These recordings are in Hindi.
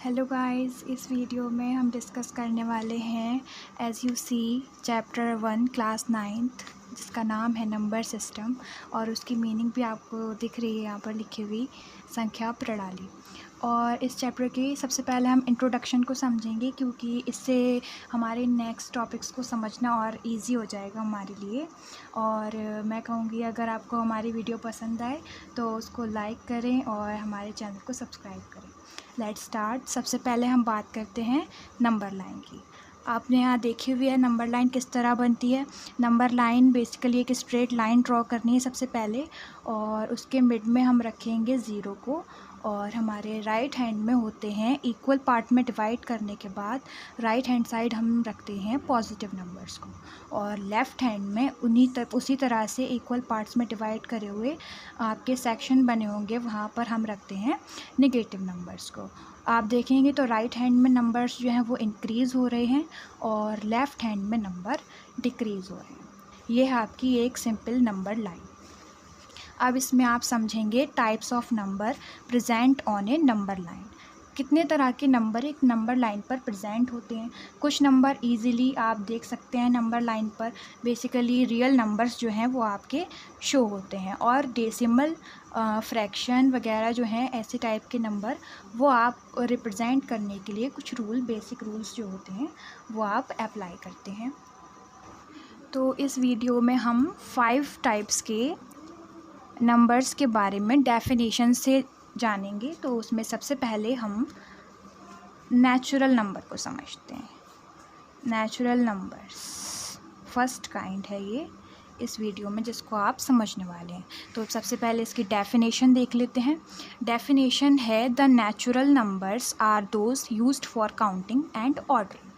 हेलो गाइस, इस वीडियो में हम डिस्कस करने वाले हैं as you see chapter 1 class 9th जिसका नाम है नंबर सिस्टम और उसकी मीनिंग भी आपको दिख रही है यहाँ पर लिखी हुई, संख्या प्रणाली। और इस चैप्टर की सबसे पहले हम इंट्रोडक्शन को समझेंगे क्योंकि इससे हमारे नेक्स्ट टॉपिक्स को समझना और इजी हो जाएगा हमारे लिए। और मैं कहूँगी अगर आपको हमारी वीडियो पसंद आए तो उसको लाइक करें और हमारे चैनल को सब्सक्राइब करें। Let's start. सबसे पहले हम बात करते हैं नंबर लाइन की। आपने यहाँ देखी हुई है नंबर लाइन किस तरह बनती है। नंबर लाइन बेसिकली एक स्ट्रेट लाइन ड्रॉ करनी है सबसे पहले, और उसके मिड में हम रखेंगे ज़ीरो को, और हमारे राइट हैंड में होते हैं इक्वल पार्ट में डिवाइड करने के बाद राइट हैंड साइड हम रखते हैं पॉजिटिव नंबर्स को, और लेफ़्ट हैंड में उसी तरह से इक्वल पार्ट्स में डिवाइड करे हुए आपके सेक्शन बने होंगे, वहाँ पर हम रखते हैं नेगेटिव नंबर्स को। आप देखेंगे तो राइट हैंड में नंबर्स जो हैं वो इंक्रीज़ हो रहे हैं और लेफ़्ट हैंड में नंबर डिक्रीज़ हो रहे हैं। ये है आपकी एक सिंपल नंबर लाइन। अब इसमें आप समझेंगे types of number present on A number line. कितने तरह के नंबर एक नंबर लाइन पर प्रेजेंट होते हैं। कुछ नंबर इजीली आप देख सकते हैं नंबर लाइन पर, बेसिकली रियल नंबर्स जो हैं वो आपके शो होते हैं, और डेसिमल फ्रैक्शन वगैरह जो हैं ऐसे टाइप के नंबर वो आप रिप्रेजेंट करने के लिए कुछ बेसिक रूल्स जो होते हैं वो आप अप्लाई करते हैं। तो इस वीडियो में हम 5 टाइप्स के नंबर्स के बारे में डेफिनेशन से जानेंगे। तो उसमें सबसे पहले हम नेचुरल नंबर को समझते हैं। नेचुरल नंबर्स फर्स्ट काइंड है ये इस वीडियो में जिसको आप समझने वाले हैं। तो सबसे पहले इसकी डेफिनेशन देख लेते हैं। डेफिनेशन है the natural numbers are those used for counting and ordering.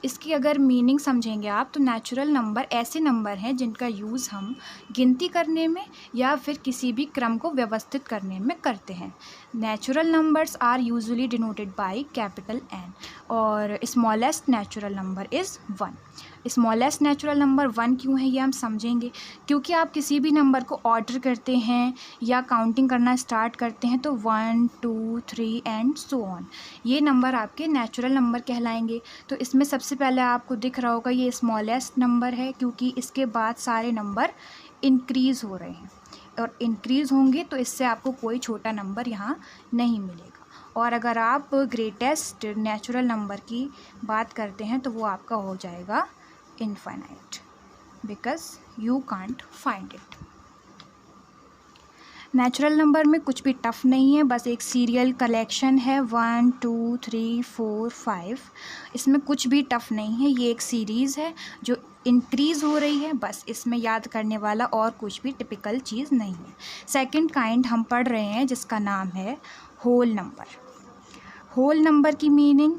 इसकी अगर मीनिंग समझेंगे आप तो नेचुरल नंबर ऐसे नंबर हैं जिनका यूज़ हम गिनती करने में या फिर किसी भी क्रम को व्यवस्थित करने में करते हैं। Natural numbers are usually denoted by capital N और smallest natural number is 1। Smallest natural number 1 क्यों है ये हम समझेंगे, क्योंकि आप किसी भी नंबर को ऑर्डर करते हैं या काउंटिंग करना स्टार्ट करते हैं तो 1 2 3 एंड सो ऑन, ये नंबर आपके नेचुरल नंबर कहलाएंगे। तो इसमें सबसे पहले आपको दिख रहा होगा ये स्मॉलेस्ट नंबर है, क्योंकि इसके बाद सारे नंबर इंक्रीज़ हो रहे हैं और इंक्रीज़ होंगे तो इससे आपको कोई छोटा नंबर यहाँ नहीं मिलेगा। और अगर आप ग्रेटेस्ट नेचुरल नंबर की बात करते हैं तो वो आपका हो जाएगा infinite, because you can't find it. Natural number में कुछ भी टफ नहीं है, बस एक सीरियल कलेक्शन है 1 2 3 4 5। इसमें कुछ भी टफ नहीं है, ये एक सीरीज़ है जो इंक्रीज़ हो रही है, बस इसमें याद करने वाला और कुछ भी टिपिकल चीज़ नहीं है। सेकंड काइंड हम पढ़ रहे हैं जिसका नाम है होल नंबर। होल नंबर की मीनिंग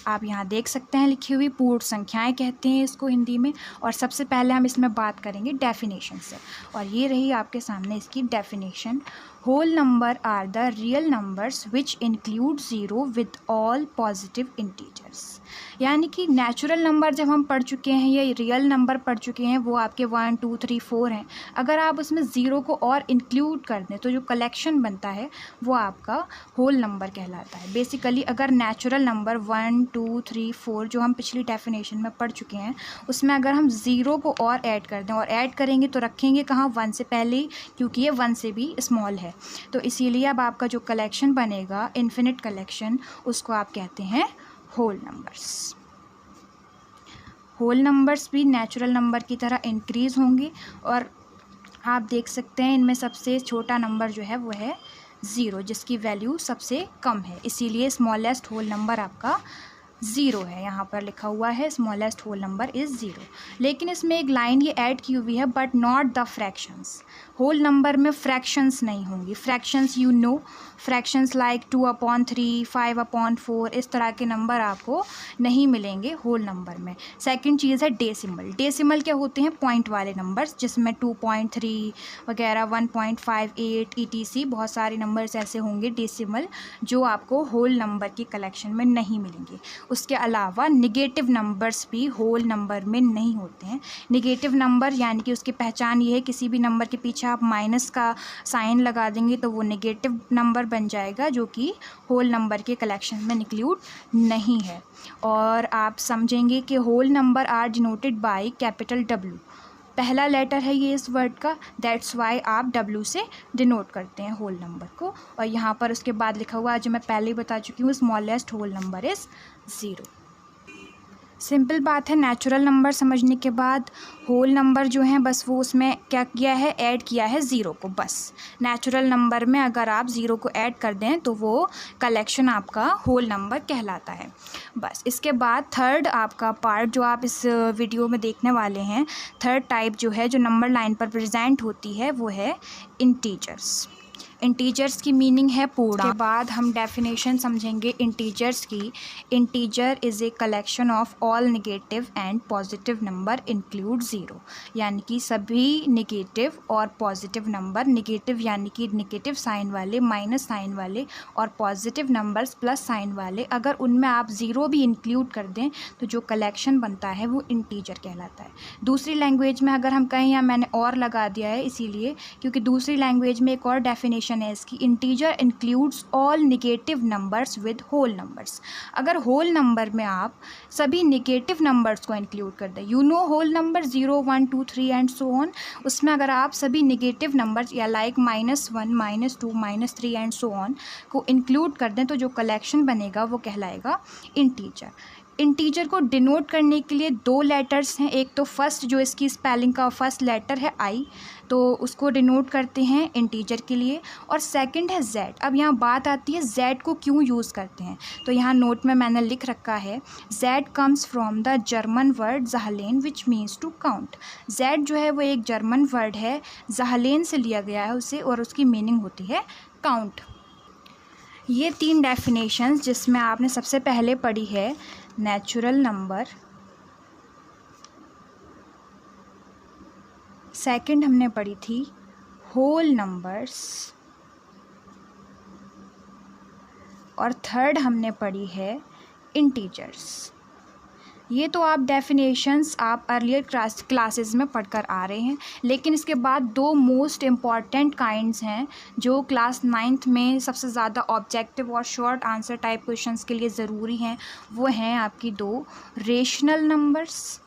आप यहाँ देख सकते हैं लिखी हुई, पूर्ण संख्याएं कहते हैं इसको हिंदी में। और सबसे पहले हम इसमें बात करेंगे डेफिनेशन से, और ये रही आपके सामने इसकी definition. Whole number are the real numbers which include zero with all positive integers. यानी कि नेचुरल नंबर जब हम पढ़ चुके हैं या रियल नंबर पढ़ चुके हैं वो आपके 1 2 3 4 हैं, अगर आप उसमें ज़ीरो को और इंक्लूड कर दें तो जो कलेक्शन बनता है वो आपका होल नंबर कहलाता है। बेसिकली अगर नेचुरल नंबर 1 2 3 4 जो हम पिछली डेफिनेशन में पढ़ चुके हैं उसमें अगर हम ज़ीरो को और ऐड कर दें, और ऐड करेंगे तो रखेंगे कहाँ, 1 से पहले ही, क्योंकि ये 1 से भी स्मॉल है। तो इसीलिए अब आपका जो कलेक्शन बनेगा इन्फिनिट कलेक्शन, उसको आप कहते हैं होल नंबर्स। होल नंबर्स भी नेचुरल नंबर की तरह इंक्रीज़ होंगे, और आप देख सकते हैं इनमें सबसे छोटा नंबर जो है वो है ज़ीरो, जिसकी वैल्यू सबसे कम है, इसीलिए स्मॉलेस्ट होल नंबर आपका ज़ीरो है। यहाँ पर लिखा हुआ है smallest whole number is zero. लेकिन इसमें एक लाइन ये ऐड की हुई है, but not the fractions. Whole number में फ्रैक्शंस नहीं होंगी। Fractions you know, fractions like 2/3 5/4 इस तरह के नंबर आपको नहीं मिलेंगे होल नंबर में। सेकंड चीज़ है डेसिमल। डेसिमल क्या होते हैं, पॉइंट वाले नंबर्स, जिसमें 2.3 वगैरह 1.58 ETC बहुत सारे नंबर्स ऐसे होंगे डेसिमल जो आपको होल नंबर की कलेक्शन में नहीं मिलेंगे। उसके अलावा निगेटिव नंबर्स भी होल नंबर में नहीं होते हैं। निगेटिव नंबर यानी कि उसकी पहचान ये है, किसी भी नंबर के पीछे आप माइनस का साइन लगा देंगे तो वो नेगेटिव नंबर बन जाएगा जो कि होल नंबर के कलेक्शन में इंक्लूड नहीं है। और आप समझेंगे कि whole number are denoted by capital W, पहला लेटर है ये इस वर्ड का, दैट्स वाई आप W से डिनोट करते हैं होल नंबर को। और यहाँ पर उसके बाद लिखा हुआ है जो मैं पहले ही बता चुकी हूँ, smallest whole number is 0। Simple बात है। नेचुरल नंबर समझने के बाद होल नंबर जो है बस वो उसमें क्या किया है, ऐड किया है 0 को। बस नेचुरल नंबर में अगर आप 0 को ऐड कर दें तो वो कलेक्शन आपका होल नंबर कहलाता है। बस इसके बाद थर्ड आपका पार्ट जो आप इस वीडियो में देखने वाले हैं, थर्ड टाइप जो है जो नंबर लाइन पर प्रेजेंट होती है वो है इंटीजर्स। इंटीजर्स की मीनिंग है पूर्णांक। के बाद हम डेफिनेशन समझेंगे इंटीजर्स की। Integer is a collection of all negative and positive number include 0, यानी कि सभी नेगेटिव और पॉजिटिव नंबर, नेगेटिव यानी कि नेगेटिव साइन वाले, माइनस साइन वाले, और पॉजिटिव नंबर्स प्लस साइन वाले, अगर उनमें आप 0 भी इंक्लूड कर दें तो जो कलेक्शन बनता है वो इंटीजर कहलाता है। दूसरी लैंग्वेज में अगर हम कहें, या मैंने और लगा दिया है इसीलिए क्योंकि दूसरी लैंग्वेज में एक और डेफिनेशन है इसकी, integer includes all negative numbers with whole numbers. अगर होल नंबर में आप सभी नेगेटिव नंबर्स को इंक्लूड कर दें, you know whole number 0, 1, 2, 3 and so on, उसमें अगर आप सभी नेगेटिव नंबर्स या लाइक -1, -2, -3 एंड सो ऑन को इंक्लूड कर दें तो जो कलेक्शन बनेगा वो कहलाएगा इंटीजर। इंटीजर को डिनोट करने के लिए 2 लेटर्स हैं। एक तो फर्स्ट जो इसकी स्पेलिंग का फर्स्ट लेटर है I, तो उसको डिनोट करते हैं इंटीजर के लिए, और सेकंड है Z। अब यहाँ बात आती है Z को क्यों यूज़ करते हैं, तो यहाँ नोट में मैंने लिख रखा है Z comes from the German word zahlen which means to count. Z जो है वो एक जर्मन वर्ड है, ज़हलेन से लिया गया है उसे, और उसकी मीनिंग होती है काउंट। ये 3 डेफिनेशंस जिसमें आपने सबसे पहले पढ़ी है नेचुरल नंबर, सेकंड हमने पढ़ी थी होल नंबर्स, और थर्ड हमने पढ़ी है इंटीजर्स। ये तो आप डेफिनेशंस आप अर्लियर क्लासेस में पढ़कर आ रहे हैं, लेकिन इसके बाद 2 मोस्ट इम्पॉर्टेंट काइंड्स हैं जो क्लास 9th में सबसे ज़्यादा ऑब्जेक्टिव और शॉर्ट आंसर टाइप क्वेश्चंस के लिए ज़रूरी हैं। वो हैं आपकी 2 रेशनल नंबर्स,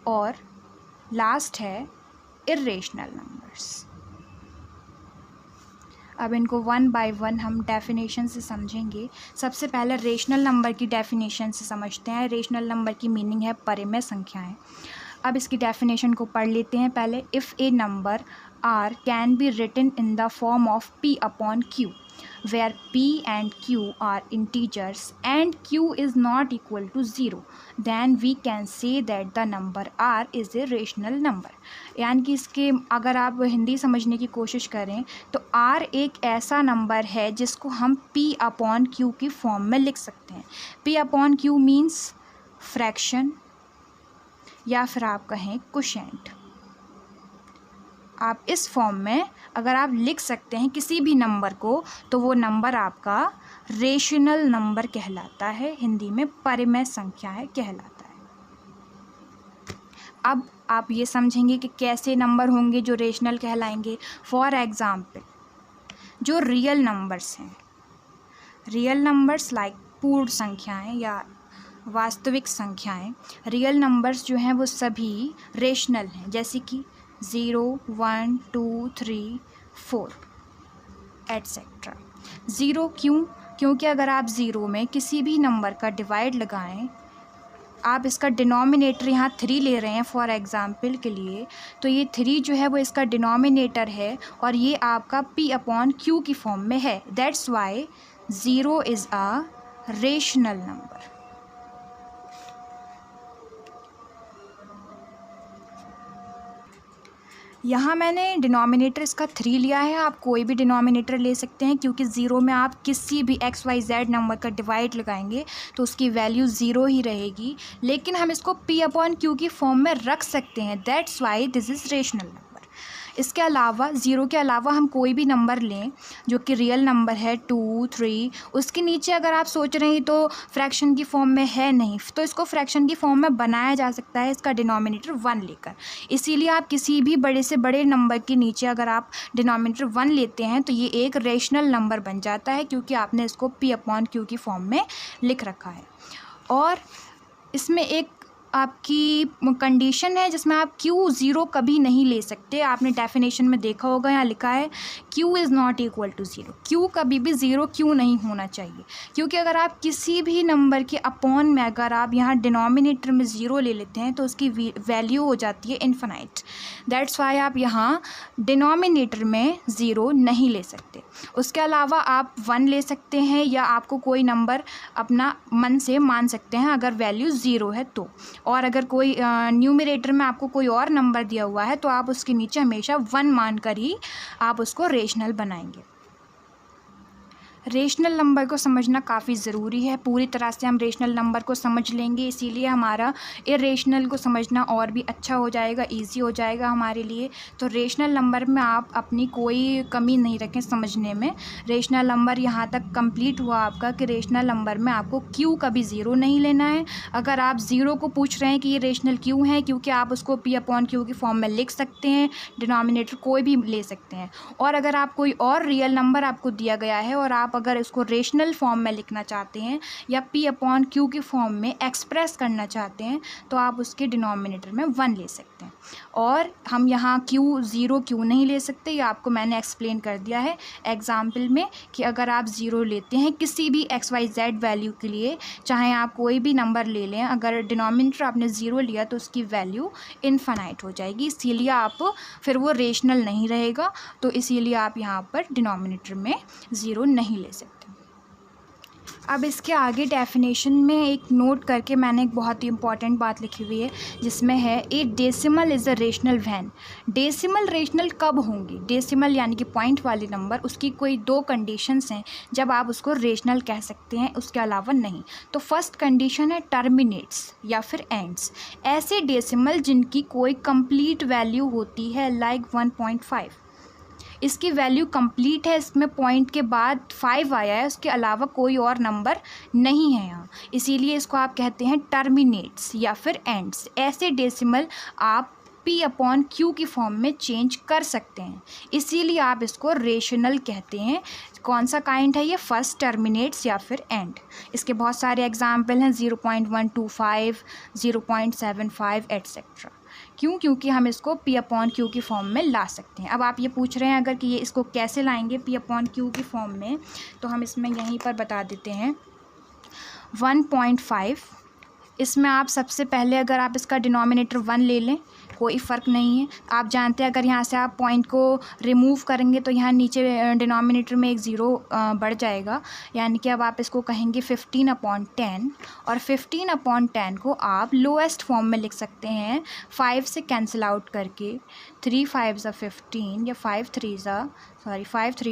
और लास्ट है इर्रेशनल नंबर्स। अब इनको 1 बाय 1 हम डेफिनेशन से समझेंगे। सबसे पहले रेशनल नंबर की डेफिनेशन से समझते हैं। रेशनल नंबर की मीनिंग है परिमेय संख्याएं। अब इसकी डेफिनेशन को पढ़ लेते हैं पहले। If a number R can be written in the form of P upon Q, where P and Q are integers and Q is not equal to 0, then we can say that the number R is a rational number। यानी कि इसके अगर आप हिंदी समझने की कोशिश करें तो R एक ऐसा नंबर है जिसको हम P अपॉन Q की फॉर्म में लिख सकते हैं। P upon Q means fraction, या फिर आप कहें क्वोशिएंट। आप इस फॉर्म में अगर आप लिख सकते हैं किसी भी नंबर को तो वो नंबर आपका रेशनल नंबर कहलाता है, हिंदी में परिमेय संख्याएं कहलाता है। अब आप ये समझेंगे कि कैसे नंबर होंगे जो रेशनल कहलाएंगे। फॉर एग्ज़ाम्पल जो रियल नंबर्स हैं, रियल नंबर्स लाइक पूर्ण संख्याएं या वास्तविक संख्याएं, रियल नंबर्स जो हैं वो सभी रेशनल हैं, जैसे कि 0, 1, 2, 3, 4 एट्सेट्रा। 0 क्यों? क्योंकि अगर आप 0 में किसी भी नंबर का डिवाइड लगाएं, आप इसका डिनोमिनेटर यहाँ 3 ले रहे हैं फॉर एग्ज़ाम्पल के लिए, तो ये 3 जो है वो इसका डिनोमिनेटर है और ये आपका P अपॉन Q की फॉर्म में है। That's why 0 is a rational number. यहाँ मैंने डिनोमिनेटर इसका 3 लिया है, आप कोई भी डिनोमिनेटर ले सकते हैं क्योंकि 0 में आप किसी भी XYZ नंबर का डिवाइड लगाएंगे तो उसकी वैल्यू 0 ही रहेगी, लेकिन हम इसको P अपॉन Q की फॉर्म में रख सकते हैं। That's why this is rational number. इसके अलावा ज़ीरो के अलावा हम कोई भी नंबर लें जो कि रियल नंबर है 2, 3, उसके नीचे अगर आप सोच रहे हैं तो फ्रैक्शन की फॉर्म में है नहीं, तो इसको फ्रैक्शन की फॉर्म में बनाया जा सकता है इसका डिनोमिनेटर 1 लेकर। इसीलिए आप किसी भी बड़े से बड़े नंबर के नीचे अगर आप डिनोमिनेटर 1 लेते हैं तो ये एक रेशनल नंबर बन जाता है, क्योंकि आपने इसको P/Q की फॉर्म में लिख रखा है। और इसमें एक आपकी कंडीशन है जिसमें आप Q ज़ीरो कभी नहीं ले सकते। आपने डेफिनेशन में देखा होगा, यहाँ लिखा है Q is not equal to zero. Q कभी भी ज़ीरो क्यों नहीं होना चाहिए, क्योंकि अगर आप किसी भी नंबर के अपॉन में अगर आप यहाँ डिनोमिनेटर में ज़ीरो ले लेते हैं तो उसकी वैल्यू हो जाती है इन्फिनाइट। दैट्स वाई आप यहाँ डिनोमिनेटर में ज़ीरो नहीं ले सकते। उसके अलावा आप 1 ले सकते हैं, या आपको कोई नंबर अपना मन से मान सकते हैं अगर वैल्यू ज़ीरो है तो। और अगर कोई न्यूमरेटर में आपको कोई और नंबर दिया हुआ है तो आप उसके नीचे हमेशा 1 मानकर ही आप उसको रेशनल बनाएंगे। रेशनल नंबर को समझना काफ़ी ज़रूरी है। पूरी तरह से हम रेशनल नंबर को समझ लेंगे, इसीलिए हमारा इरेशनल को समझना और भी अच्छा हो जाएगा, इजी हो जाएगा हमारे लिए। तो रेशनल नंबर में आप अपनी कोई कमी नहीं रखें समझने में। रेशनल नंबर यहाँ तक कंप्लीट हुआ आपका कि रेशनल नंबर में आपको Q कभी ज़ीरो नहीं लेना है। अगर आप ज़ीरो को पूछ रहे हैं कि ये रेशनल क्यों है, क्योंकि आप उसको P/Q की फॉर्म में लिख सकते हैं, डिनोमिनेटर कोई भी ले सकते हैं। और अगर आप कोई और रियल नंबर आपको दिया गया है और आप अगर इसको रेशनल फॉर्म में लिखना चाहते हैं या P/Q की फॉर्म में एक्सप्रेस करना चाहते हैं तो आप उसके डिनोमिनेटर में 1 ले सकते हैं। और हम यहाँ Q ज़ीरो क्यों नहीं ले सकते, ये आपको मैंने एक्सप्लेन कर दिया है एग्जाम्पल में, कि अगर आप ज़ीरो लेते हैं किसी भी XYZ वैल्यू के लिए, चाहे आप कोई भी नंबर ले लें, अगर डिनोमिनेटर आपने ज़ीरो लिया तो उसकी वैल्यू इनफाइनाइट हो जाएगी। इसीलिए आप फिर वो रेशनल नहीं रहेगा, तो इसीलिए आप यहाँ पर डिनोमिनेटर में ज़ीरो नहीं ले सकते। अब इसके आगे डेफिनेशन में एक नोट करके मैंने एक बहुत ही इंपॉर्टेंट बात लिखी हुई है, जिसमें है ए decimal is a rational when. Decimal rational कब होंगी, डेसिमल यानी कि पॉइंट वाले नंबर, उसकी कोई 2 कंडीशंस हैं जब आप उसको रेशनल कह सकते हैं, उसके अलावा नहीं। तो फर्स्ट कंडीशन है टर्मिनेट्स या फिर एंड्स। ऐसे डेसिमल जिनकी कोई कंप्लीट वैल्यू होती है लाइक 1.5, इसकी वैल्यू कंप्लीट है, इसमें पॉइंट के बाद 5 आया है, उसके अलावा कोई और नंबर नहीं है यहाँ, इसीलिए इसको आप कहते हैं टर्मिनेट्स या फिर एंड्स। ऐसे डेसिमल आप P/Q की फॉर्म में चेंज कर सकते हैं, इसीलिए आप इसको रेशनल कहते हैं। कौन सा काइंड है ये, फर्स्ट टर्मिनेट्स या फिर एंड। इसके बहुत सारे एग्जाम्पल हैं 0.125, 0.75 एट्सेट्रा। क्यों, क्योंकि हम इसको P/Q की फॉर्म में ला सकते हैं। अब आप ये पूछ रहे हैं अगर कि ये इसको कैसे लाएंगे P/Q की फॉर्म में, तो हम इसमें यहीं पर बता देते हैं 1.5। इसमें आप सबसे पहले अगर आप इसका डिनोमिनेटर 1 ले लें कोई फ़र्क नहीं है। आप जानते हैं अगर यहाँ से आप पॉइंट को रिमूव करेंगे तो यहाँ नीचे डिनोमिनेटर में एक ज़ीरो बढ़ जाएगा, यानी कि अब आप इसको कहेंगे 15/10, और 15/10 को आप लोएस्ट फॉर्म में लिख सकते हैं 5 से कैंसिल आउट करके, 3 5 ज़ा 15 या 5 3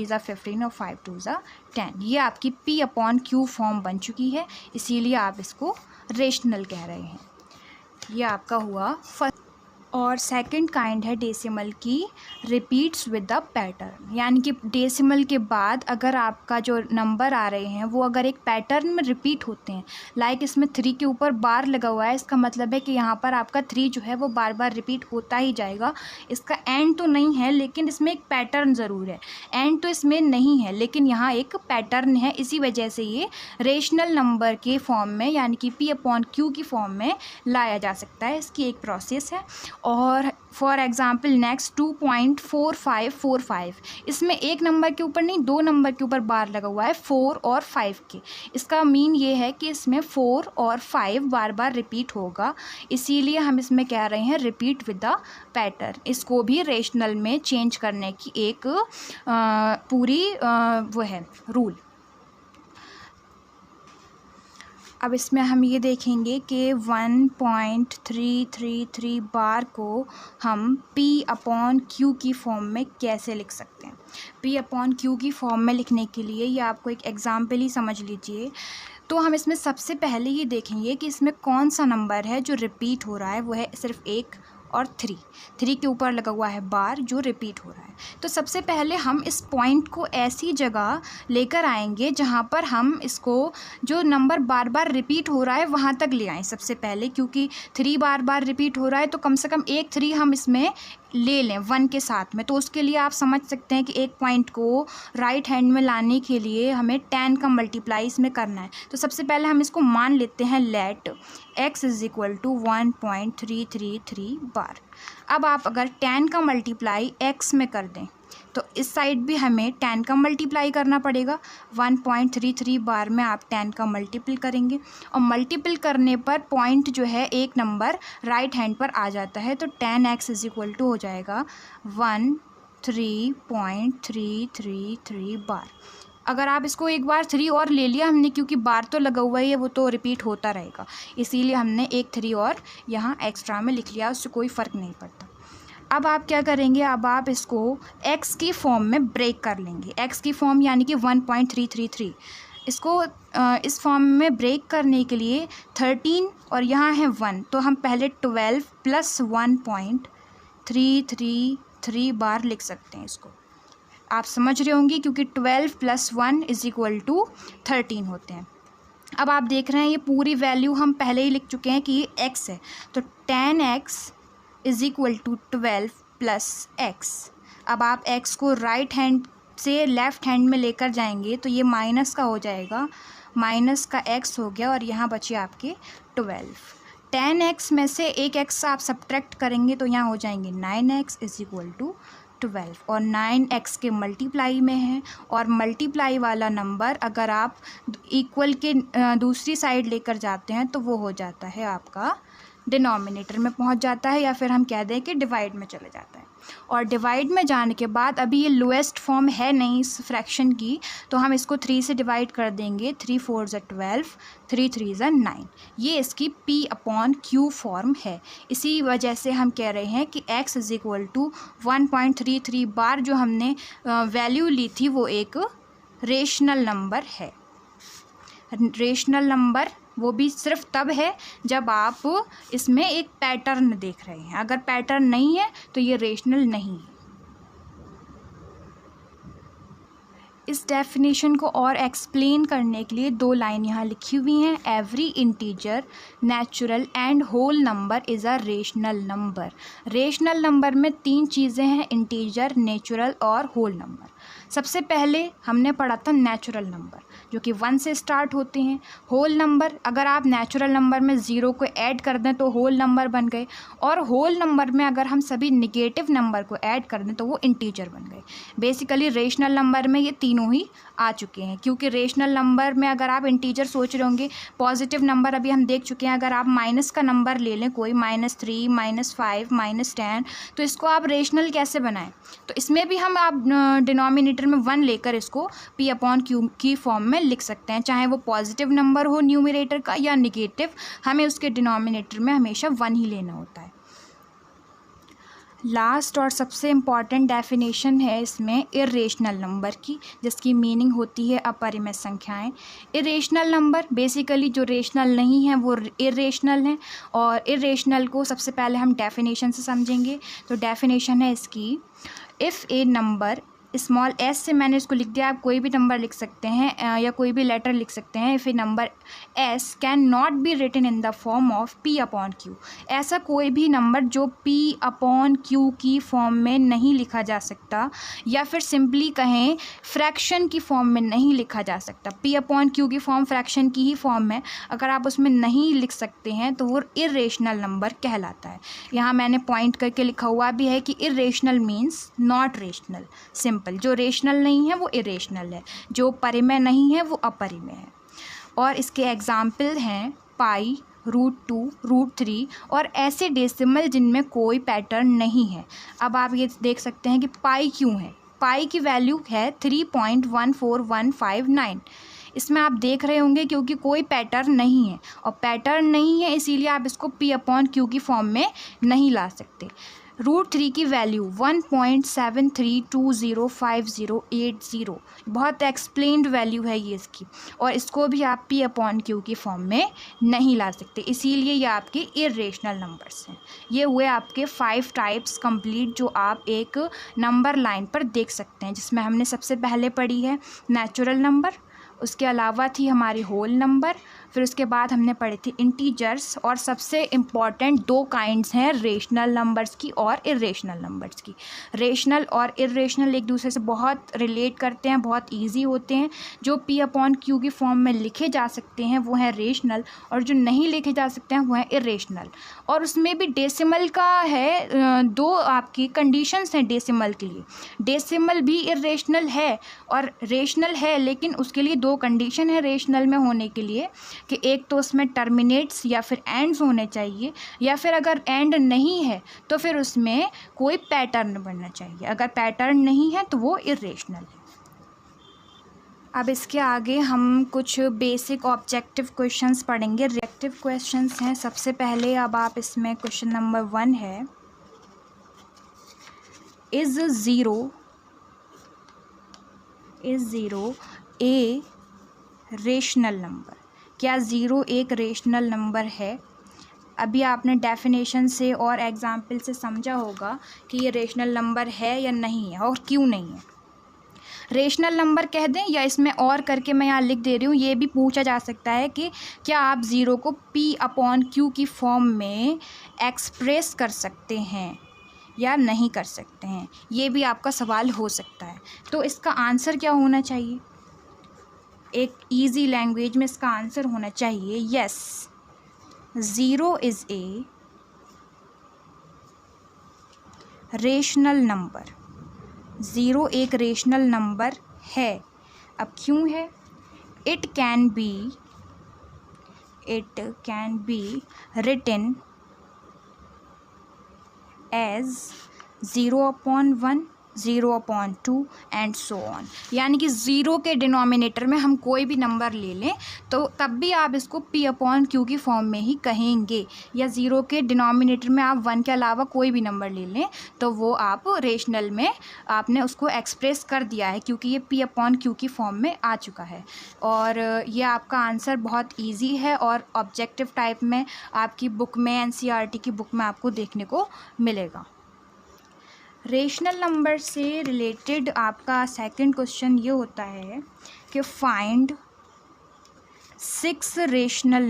ज़ा 15 और 5 2 ज़ा 10। ये आपकी P/Q फॉर्म बन चुकी है, इसीलिए आप इसको रेशनल कह रहे हैं। ये आपका हुआ फर्स्ट। और सेकंड काइंड है डेसिमल की रिपीट्स विद द पैटर्न, यानी कि डेसिमल के बाद अगर आपका जो नंबर आ रहे हैं वो अगर एक पैटर्न में रिपीट होते हैं, लाइक इसमें 3 के ऊपर बार लगा हुआ है, इसका मतलब है कि यहाँ पर आपका 3 जो है वो बार बार रिपीट होता ही जाएगा। इसका एंड तो नहीं है लेकिन इसमें एक पैटर्न ज़रूर है। एंड तो इसमें नहीं है लेकिन यहाँ एक पैटर्न है, इसी वजह से ये रेशनल नंबर के फॉर्म में यानी कि P/Q की फॉर्म में लाया जा सकता है। इसकी एक प्रोसेस है। और फॉर एग्ज़ाम्पल नेक्स्ट 2.4545, इसमें एक नंबर के ऊपर नहीं 2 नंबर के ऊपर बार लगा हुआ है 4 और 5 के। इसका मीन ये है कि इसमें 4 और 5 बार बार रिपीट होगा, इसीलिए हम इसमें कह रहे हैं रिपीट विद द पैटर्न। इसको भी रेशनल में चेंज करने की एक पूरी वो है रूल। अब इसमें हम ये देखेंगे कि 1.333 बार को हम P/Q की फॉर्म में कैसे लिख सकते हैं। P/Q की फॉर्म में लिखने के लिए ये आपको एक एग्जाम्पल ही समझ लीजिए। तो हम इसमें सबसे पहले ये देखेंगे कि इसमें कौन सा नंबर है जो रिपीट हो रहा है, वो है सिर्फ 1 और 3 के ऊपर लगा हुआ है बार जो रिपीट हो रहा है। तो सबसे पहले हम इस पॉइंट को ऐसी जगह लेकर आएंगे जहाँ पर हम इसको जो नंबर बार बार रिपीट हो रहा है वहाँ तक ले आएँ सबसे पहले, क्योंकि 3 बार बार रिपीट हो रहा है तो कम से कम एक 3 हम इसमें ले लें 1 के साथ में। तो उसके लिए आप समझ सकते हैं कि एक पॉइंट को राइट हैंड में लाने के लिए हमें 10 का मल्टीप्लाई इसमें करना है। तो सबसे पहले हम इसको मान लेते हैं let x is equal to 1.333 बार। अब आप अगर 10 का मल्टीप्लाई x में कर दें तो इस साइड भी हमें 10 का मल्टीप्लाई करना पड़ेगा। 1.33 बार में आप 10 का मल्टीपल करेंगे और मल्टीपल करने पर पॉइंट जो है एक नंबर राइट हैंड पर आ जाता है। तो 10x इज़ इक्वल टू हो जाएगा 13.333 बार। अगर आप इसको एक बार 3 और ले लिया हमने, क्योंकि बार तो लगा हुआ है वो तो रिपीट होता रहेगा, इसीलिए हमने एक 3 और यहाँ एक्स्ट्रा में लिख लिया, उससे कोई फ़र्क नहीं पड़ता। अब आप क्या करेंगे, अब आप इसको x की फॉर्म में ब्रेक कर लेंगे। x की फॉर्म यानी कि 1.333, इसको इस फॉर्म में ब्रेक करने के लिए 13 और यहाँ है 1, तो हम पहले 12 प्लस 1.333 बार लिख सकते हैं। इसको आप समझ रहे होंगे क्योंकि 12 प्लस 1 इज़ इक्वल टू 13 होते हैं। अब आप देख रहे हैं ये पूरी वैल्यू हम पहले ही लिख चुके हैं कि ये x है, तो 10x is equal to 12 plus x। अब आप x को राइट हैंड से लेफ़्ट हैंड में लेकर जाएंगे तो ये माइनस का हो जाएगा, माइनस का x हो गया और यहाँ बचे आपके 12। 10x में से एक x आप सब्ट्रैक्ट करेंगे तो यहाँ हो जाएंगे 9x इज़ इक्वल टू 12 और 9x के मल्टीप्लाई में है, और मल्टीप्लाई वाला नंबर अगर आप इक्वल के दूसरी साइड लेकर जाते हैं तो वो हो जाता है आपका डिनोमिनेटर में पहुंच जाता है, या फिर हम कह दें कि डिवाइड में चले जाता है। और डिवाइड में जाने के बाद अभी ये लोएस्ट फॉर्म है नहीं इस फ्रैक्शन की, तो हम इसको 3 से डिवाइड कर देंगे। 3 4 ज़ा 12, 3 3 ज़ा 9। ये इसकी P/Q फॉर्म है। इसी वजह से हम कह रहे हैं कि x इज़ इक्वल टू 1.33 बार जो हमने वैल्यू ली थी वो एक रेशनल नंबर है। रेशनल नंबर वो भी सिर्फ तब है जब आप इसमें एक पैटर्न देख रहे हैं, अगर पैटर्न नहीं है तो ये रेशनल नहीं है। इस डेफिनेशन को और एक्सप्लेन करने के लिए 2 लाइन यहाँ लिखी हुई हैं। Every integer, natural and whole number is a rational number. Rational number में 3 चीज़ें हैं, इंटीजर, नेचुरल और होल नंबर। सबसे पहले हमने पढ़ा था नेचुरल नंबर जो कि 1 से स्टार्ट होते हैं। होल नंबर, अगर आप नेचुरल नंबर में 0 को ऐड कर दें तो होल नंबर बन गए, और होल नंबर में अगर हम सभी निगेटिव नंबर को ऐड कर दें तो वो इंटीजर बन गए। बेसिकली रेशनल नंबर में ये तीनों ही आ चुके हैं, क्योंकि रेशनल नंबर में अगर आप इंटीजर सोच रहे होंगे, पॉजिटिव नंबर अभी हम देख चुके हैं, अगर आप माइनस का नंबर ले लें कोई -3, -5, -10, तो इसको आप रेशनल कैसे बनाएं? तो इसमें भी हम आप डिनोमिनेटर में 1 लेकर इसको P/Q की फॉर्म में लिख सकते हैं, चाहे वो पॉजिटिव नंबर हो न्यूमरेटर का या निगेटिव, हमें उसके डिनोमिनेटर में हमेशा 1 ही लेना होता है। लास्ट और सबसे इम्पॉर्टेंट डेफिनेशन है इसमें इर्रेशनल नंबर की, जिसकी मीनिंग होती है अपरिमेय संख्याएं। इर्रेशनल नंबर बेसिकली जो रेशनल नहीं है वो इर्रेशनल हैं, और इर्रेशनल को सबसे पहले हम डेफिनेशन से समझेंगे। तो डेफिनेशन है इसकी, if a number, small s से मैंने इसको लिख दिया, आप कोई भी नंबर लिख सकते हैं या कोई भी लेटर लिख सकते हैं। If a number s can not be written in the form of P/Q, ऐसा कोई भी नंबर जो P/Q की फॉर्म में नहीं लिखा जा सकता, या फिर सिंपली कहें फ्रैक्शन की फॉर्म में नहीं लिखा जा सकता। P/Q की फॉर्म फ्रैक्शन की ही फॉर्म है, अगर आप उसमें नहीं लिख सकते हैं तो वो इर्रेशनल नंबर कहलाता है। यहाँ मैंने पॉइंट करके लिखा हुआ भी है कि irrational means not rational. Simple, जो रेशनल नहीं है वो इरेशनल है, जो परिमेय नहीं है वो अपरिमेय है। और इसके एग्जाम्पल हैं पाई, √2, √3 और ऐसे डेसिमल जिनमें कोई पैटर्न नहीं है। अब आप ये देख सकते हैं कि पाई क्यों है। पाई की वैल्यू है 3.14159। इसमें आप देख रहे होंगे क्योंकि कोई पैटर्न नहीं है, और पैटर्न नहीं है इसीलिए आप इसको P/Q की फॉर्म में नहीं ला सकते। √3 की वैल्यू 1.73205080, बहुत एक्सप्लेन्ड वैल्यू है ये इसकी, और इसको भी आप P/Q की फॉर्म में नहीं ला सकते, इसीलिए ये आपके इर्रेशनल नंबर्स हैं। ये हुए आपके 5 टाइप्स कंप्लीट जो आप एक नंबर लाइन पर देख सकते हैं, जिसमें हमने सबसे पहले पढ़ी है नेचुरल नंबर, उसके अलावा थी हमारी होल नंबर, फिर उसके बाद हमने पढ़ी थी इंटीजर्स, और सबसे इम्पॉर्टेंट 2 काइंड्स हैं रेशनल नंबर्स की और इर्रेशनल नंबर्स की। रेशनल और इर्रेशनल एक दूसरे से बहुत रिलेट करते हैं, बहुत इजी होते हैं। जो P/Q की फॉर्म में लिखे जा सकते हैं वो हैं रेशनल, और जो नहीं लिखे जा सकते हैं वो हैं इर्रेशनल। और उसमें भी डेसिमल का है 2 आपकी कंडीशंस हैं डेसिमल के लिए। डेसिमल भी इर्रेशनल है और रेशनल है, लेकिन उसके लिए 2 कंडीशन है रेशनल में होने के लिए, कि एक तो उसमें टर्मिनेट्स या फिर एंड्स होने चाहिए, या फिर अगर एंड नहीं है तो फिर उसमें कोई पैटर्न बनना चाहिए। अगर पैटर्न नहीं है तो वो इर्रेशनल है। अब इसके आगे हम कुछ बेसिक ऑब्जेक्टिव क्वेश्चंस पढ़ेंगे। रिएक्टिव क्वेश्चंस हैं सबसे पहले। अब आप इसमें क्वेश्चन नंबर 1 है, is zero A rational number? क्या ज़ीरो एक रेशनल नंबर है? अभी आपने डेफिनेशन से और एग्जाम्पल से समझा होगा कि ये रेशनल नंबर है या नहीं है और क्यों नहीं है। रेशनल नंबर कह दें या इसमें और करके मैं यहाँ लिख दे रही हूँ, ये भी पूछा जा सकता है कि क्या आप ज़ीरो को P/Q की फॉर्म में एक्सप्रेस कर सकते हैं या नहीं कर सकते हैं, ये भी आपका सवाल हो सकता है। तो इसका आंसर क्या होना चाहिए? एक इजी लैंग्वेज में इसका आंसर होना चाहिए yes, zero is a rational number. Zero एक रेशनल नंबर है। अब क्यों है? It can be written as 0/1, 0/2 and so on. यानी कि ज़ीरो के डिनोमिनेटर में हम कोई भी नंबर ले लें तो तब भी आप इसको P/Q की फॉर्म में ही कहेंगे, या ज़ीरो के डिनोमिनेटर में आप 1 के अलावा कोई भी नंबर ले लें तो वो आप रेशनल में आपने उसको एक्सप्रेस कर दिया है, क्योंकि ये P/Q की फॉर्म में आ चुका है। और ये आपका आंसर बहुत ईजी है और ऑब्जेक्टिव टाइप में आपकी बुक में, NCERT की बुक में आपको देखने को मिलेगा। रेशनल नंबर से रिलेटेड आपका सेकंड क्वेश्चन ये होता है कि find 6 rational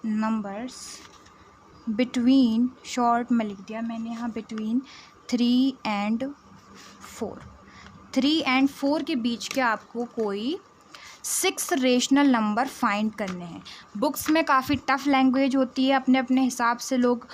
numbers between, short में लिख दिया मैंने यहाँ, बिटवीन 3 and 4। 3 and 4 के बीच के आपको कोई 6 रेशनल नंबर फाइंड करने हैं। बुक्स में काफ़ी टफ लैंग्वेज होती है, अपने अपने हिसाब से लोग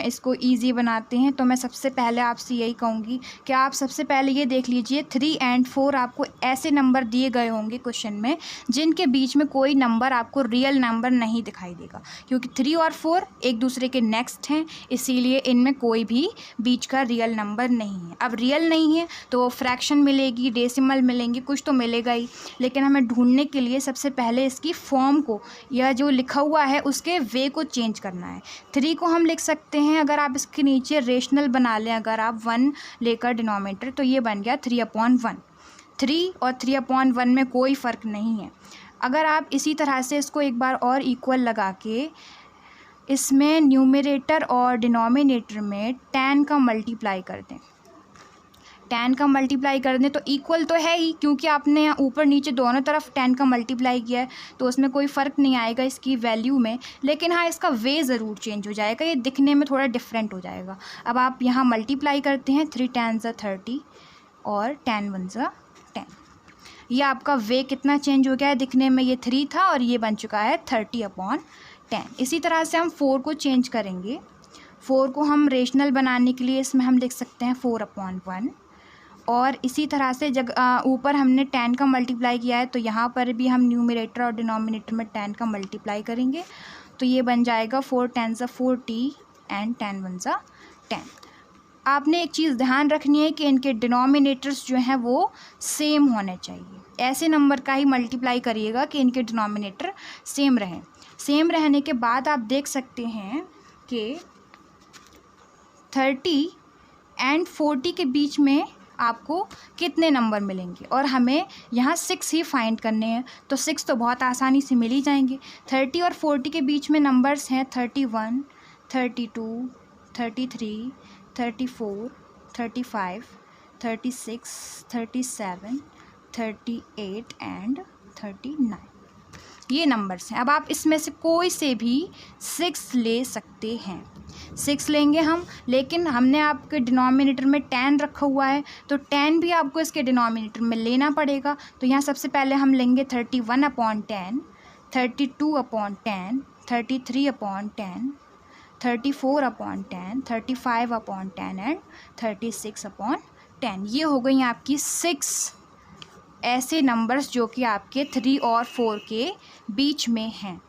इसको इजी बनाते हैं। तो मैं सबसे पहले आपसे यही कहूँगी कि आप सबसे पहले ये देख लीजिए 3 and 4 आपको ऐसे नंबर दिए गए होंगे क्वेश्चन में जिनके बीच में कोई नंबर आपको रियल नंबर नहीं दिखाई देगा, क्योंकि 3 और 4 एक दूसरे के नेक्स्ट हैं, इसीलिए इनमें कोई भी बीच का रियल नंबर नहीं है। अब रियल नहीं है तो फ्रैक्शन मिलेगी, डेसिमल मिलेंगी, कुछ तो मिलेगा ही, लेकिन हमें ढूंढने के लिए सबसे पहले इसकी फॉर्म को या जो लिखा हुआ है उसके वे को चेंज करना है। 3 को हम लिख सकते हैं, अगर आप इसके नीचे रेशनल बना लें, अगर आप 1 लेकर डिनोमिनेटर, तो ये बन गया 3/1। 3 और 3/1 में कोई फ़र्क नहीं है। अगर आप इसी तरह से इसको एक बार और इक्वल लगा के इसमें न्यूमरेटर और डिनोमिनेटर में 10 का मल्टीप्लाई कर दें, 10 का मल्टीप्लाई कर दें तो इक्वल तो है ही, क्योंकि आपने ऊपर नीचे दोनों तरफ 10 का मल्टीप्लाई किया है, तो उसमें कोई फ़र्क नहीं आएगा इसकी वैल्यू में। लेकिन हाँ, इसका वे ज़रूर चेंज हो जाएगा, ये दिखने में थोड़ा डिफरेंट हो जाएगा। अब आप यहाँ मल्टीप्लाई करते हैं, 3 10s 30 और 10 1s 10। ये आपका वे कितना चेंज हो गया है? दिखने में ये 3 था और ये बन चुका है 30/10। इसी तरह से हम 4 को चेंज करेंगे। 4 को हम रेशनल बनाने के लिए इसमें हम लिख सकते हैं 4/1, और इसी तरह से ऊपर हमने 10 का मल्टीप्लाई किया है तो यहाँ पर भी हम न्यूमरेटर और डिनोमिनेटर में 10 का मल्टीप्लाई करेंगे, तो ये बन जाएगा 4 10s 40 एंड 10 1s 10। आपने एक चीज़ ध्यान रखनी है कि इनके डिनोमिनेटर्स जो हैं वो सेम होने चाहिए। ऐसे नंबर का ही मल्टीप्लाई करिएगा कि इनके डिनोमिनेटर सेम रहें। सेम रहने के बाद आप देख सकते हैं कि 30 एंड 40 के बीच में आपको कितने नंबर मिलेंगे, और हमें यहाँ 6 ही फाइंड करने हैं। तो 6 तो बहुत आसानी से मिल ही जाएंगे। 30 और 40 के बीच में नंबर्स हैं 31, 32, 33, 34, 35, 36, 37, 38 एंड 39, ये नंबर्स हैं। अब आप इसमें से कोई से भी 6 ले सकते हैं। 6 लेंगे हम, लेकिन हमने आपके डिनोमिनेटर में 10 रखा हुआ है, तो 10 भी आपको इसके डिनोमिनेटर में लेना पड़ेगा। तो यहाँ सबसे पहले हम लेंगे 31/10, 32/10, 33/10, 34/10, 35/10 एंड 36/10। ये हो गई आपकी 6 ऐसे नंबर्स जो कि आपके 3 और 4 के बीच में हैं,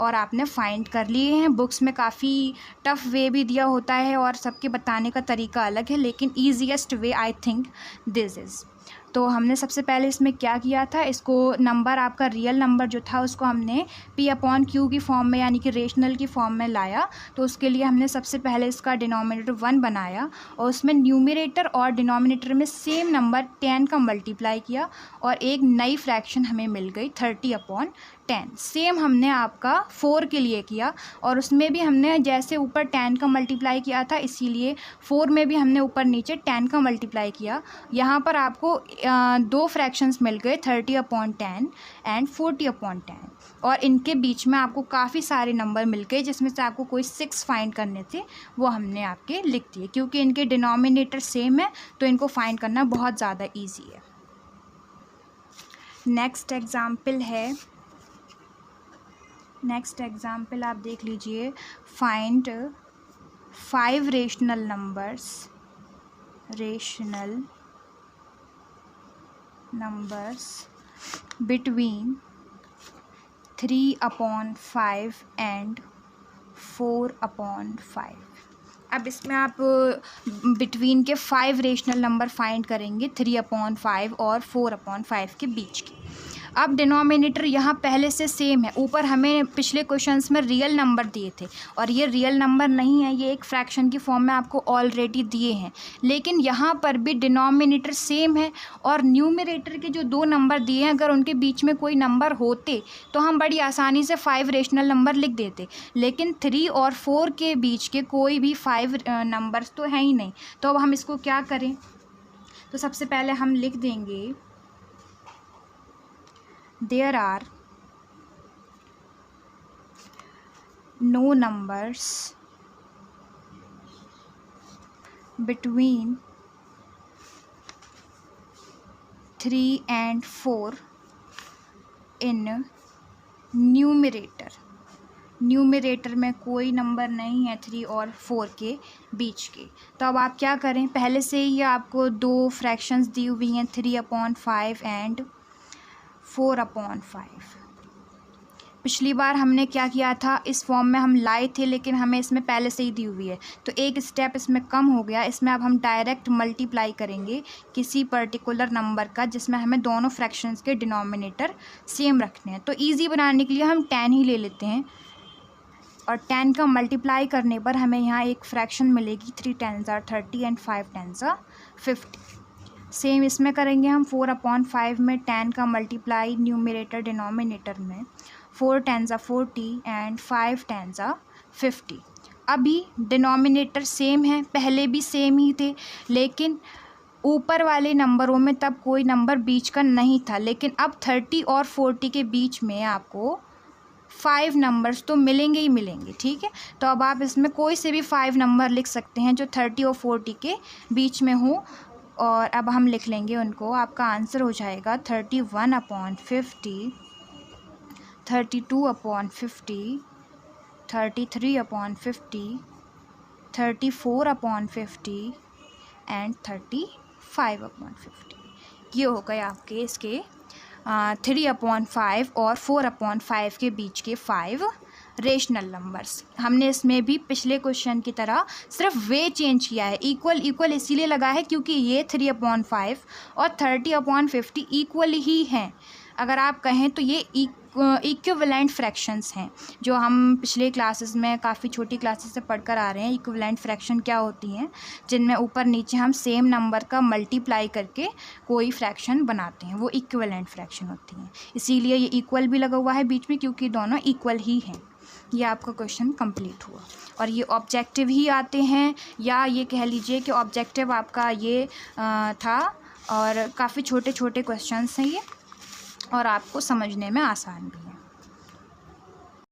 और आपने फाइंड कर लिए हैं। बुक्स में काफ़ी टफ़ वे भी दिया होता है और सबके बताने का तरीका अलग है, लेकिन easiest way I think this is. तो हमने सबसे पहले इसमें क्या किया था, इसको नंबर, आपका रियल नंबर जो था उसको हमने P/Q की फॉर्म में यानी कि रेशनल की फॉर्म में लाया। तो उसके लिए हमने सबसे पहले इसका डिनोमिनेटर 1 बनाया, और उसमें न्यूमरेटर और डिनोमिनेटर में सेम नंबर 10 का मल्टीप्लाई किया, और एक नई फ्रैक्शन हमें मिल गई 30/10। सेम हमने आपका 4 के लिए किया, और उसमें भी हमने जैसे ऊपर 10 का मल्टीप्लाई किया था, इसीलिए 4 में भी हमने ऊपर नीचे 10 का मल्टीप्लाई किया। यहाँ पर आपको 2 फ्रैक्शंस मिल गए 30/10 एंड 40/10, और इनके बीच में आपको काफ़ी सारे नंबर मिल गए, जिसमें से आपको कोई 6 फाइंड करने थे, वो हमने आपके लिख दिए। क्योंकि इनके डिनोमिनेटर सेम है तो इनको फाइंड करना बहुत ज़्यादा ईजी है। नेक्स्ट एग्जाम्पल आप देख लीजिए। Find 5 rational numbers between 3/5 and 4/5। अब इसमें आप बिटवीन के 5 रेशनल नंबर फाइंड करेंगे 3/5 और 4/5 के बीच के। अब डिनोमिनेटर यहाँ पहले से सेम है। ऊपर हमें पिछले क्वेश्चंस में रियल नंबर दिए थे, और ये रियल नंबर नहीं है, ये एक फ्रैक्शन की फॉर्म में आपको ऑलरेडी दिए हैं। लेकिन यहाँ पर भी डिनोमिनेटर सेम है, और न्यूमरेटर के जो 2 नंबर दिए हैं, अगर उनके बीच में कोई नंबर होते तो हम बड़ी आसानी से 5 रेशनल नंबर लिख देते। लेकिन 3 और 4 के बीच के कोई भी 5 नंबर्स तो हैं ही नहीं। तो अब हम इसको क्या करें, तो सबसे पहले हम लिख देंगे there are no numbers between 3 and 4 in numerator में कोई नंबर नहीं है 3 और 4 के बीच के। तो अब आप क्या करें, पहले से ही आपको 2 फ्रैक्शंस दी हुई हैं 3/5 एंड 4/5। पिछली बार हमने क्या किया था, इस फॉर्म में हम लाए थे, लेकिन हमें इसमें पहले से ही दी हुई है, तो एक स्टेप इसमें कम हो गया। इसमें अब हम डायरेक्ट मल्टीप्लाई करेंगे किसी पर्टिकुलर नंबर का, जिसमें हमें दोनों फ्रैक्शंस के डिनोमिनेटर सेम रखने हैं। तो इजी बनाने के लिए हम 10 ही ले लेते हैं, और 10 का मल्टीप्लाई करने पर हमें यहाँ एक फ्रैक्शन मिलेगी 3 10s are 30 and 5 10s are 50। Same इसमें करेंगे हम 4/5 में 10 का मल्टीप्लाई न्यूमरेटर डिनोमिनेटर में, 4 10s are 40 and 5 10s are 50। अभी डिनोमिनेटर सेम है, पहले भी सेम ही थे, लेकिन ऊपर वाले नंबरों में तब कोई नंबर बीच का नहीं था। लेकिन अब 30 और 40 के बीच में आपको 5 नंबर्स तो मिलेंगे ही मिलेंगे, ठीक है। तो अब आप इसमें कोई से भी 5 नंबर लिख सकते हैं जो 30 और 40 के बीच में हो, और अब हम लिख लेंगे उनको। आपका आंसर हो जाएगा 31/50, 32/50, 33/50, 34/50 एंड 35/50। ये हो गए आपके इसके 3/5 और 4/5 के बीच के 5 रेशनल नंबर्स। हमने इसमें भी पिछले क्वेश्चन की तरह सिर्फ वे चेंज किया है। इक्वल इसीलिए लगा है क्योंकि ये 3/5 और 30/50 इक्वल ही हैं। अगर आप कहें तो ये इक्विवेलेंट फ्रैक्शंस हैं, जो हम पिछले क्लासेस में काफ़ी छोटी क्लासेस से पढ़कर आ रहे हैं। इक्विवेलेंट फ्रैक्शन क्या होती हैं, जिनमें ऊपर नीचे हम सेम नंबर का मल्टीप्लाई करके कोई फ्रैक्शन बनाते हैं, वो इक्विवेलेंट फ्रैक्शन होती हैं। इसीलिए ये इक्वल भी लगा हुआ है बीच में, क्योंकि दोनों इक्वल ही हैं। ये आपका क्वेश्चन कंप्लीट हुआ। और ये ऑब्जेक्टिव ही आते हैं, या ये कह लीजिए कि ऑब्जेक्टिव आपका ये था, और काफ़ी छोटे छोटे क्वेश्चंस हैं ये, और आपको समझने में आसान भी है।